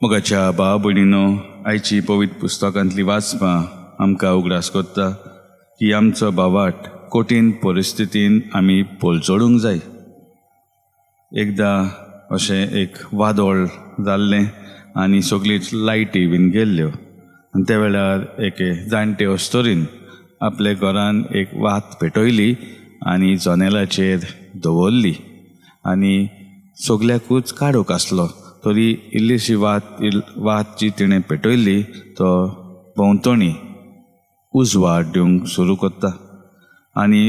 मोगाच्या भाव भयणीनो, आयची पवित्र पुस्तकांतली वाचपां आमकां उगडास कोत्ता की आमचो भावाट कठीण परिस्थितीन आमी पोलचोडूंक जाय. एकदां अशें एक वादळ जाल्लें आनी सगळींच लायटी बीन गेल्ल्यो आनी त्या वेळार एक जाणटे अस्तोरीन आपल्या घरान एक वात पेटयली आनी जनेलाचेर दवरली आनी सगल्याकूच काडूक आसलो. तरी इल्लीशी वात जी तिणें पेटयली तो भोंवतणी उजवाड दिवंक सुरू करता आनी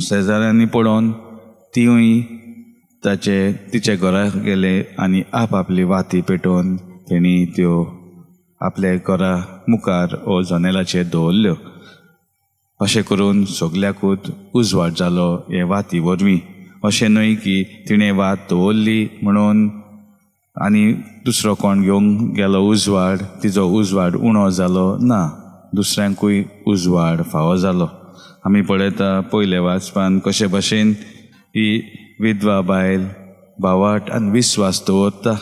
शेजाऱ्यांनी पळोवन तीवूय तिच्या घरा गेले आनी आपली वाती पेटोवन तेणी त्यो आपल्या घरा मुखार ओ जनेलाचेर दवरल्यो. अशें करून सगल्याकूच उजवाड जालो हे वाती वरवीं. अशें न्हय की तिणें वात दवरली म्हणून आनी दुसरो कोण घेवंक गेलो उजवाड, तिजो उजवाड उणो जालो ना, दुसऱ्यांकूय उजवाड फावो जालो. आमी पळयता पयले वाचपान कशे भाशेन ही विधवा बायल भावाट आनी विस्वास दवरता.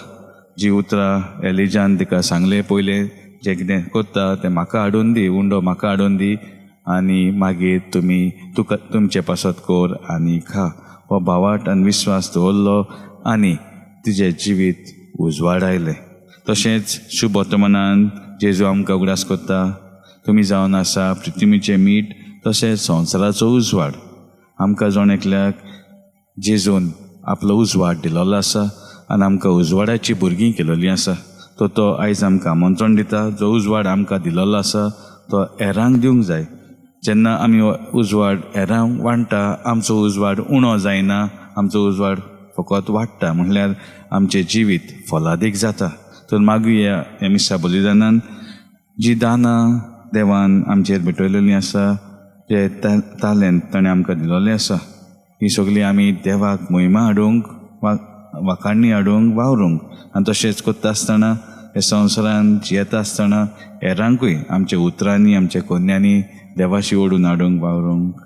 जी उतरां एलिजान तिका सांगलें, पयलें जें कितें करता तें म्हाका हाडून दी, उंडो म्हाका हाडून दी आनी मागीर तुमचें पासत कोर आनी खा. हो भावाट आनी विस्वास दवरलो आनी तिजें जिवीत उजवाड आयलें. तशेंच शुभ वर्तमानान जेजू आमकां उगडास कोत्ता, तुमी जावन आसा पृथ्वीचें मीठ तशेंच संवसाराचो उजवाड. आमकां जण एकल्याक जेजून आपलो उजवाड दिलोलो आसा आनी आमकां उजवाडाची भुरगीं केलोलीं आसा. तो आयज आमकां आमंत्रण दिता, जो उजवाड आमकां दिलोलो आसा तो हेरांक दिवंक जाय. जेन्ना आमी उजवाड हेरांक वांडटा आमचो उजवाड उणो जायना, आमचो उजवाड फकत वाडटा, म्हणल्यार आमचें जिवीत फलादीक जाता. तर मागुया ह्या मिसा बलिदानान जी दानां देवान आमचेर भेटयलेलीं आसा, जे तालेंत ताणें आमकां दिलोलें आसा, ही सगळीं आमी देवाक महिमा हाडूंक वाखाणणी हाडूंक वावरूंक आनी तशेंच करता आसतना हे संवसारान जियेता आसतना हेरांकूय आमच्या उतरांनी आमच्या कोन्यांनी देवाशी ओडून हाडूंक वावरूंक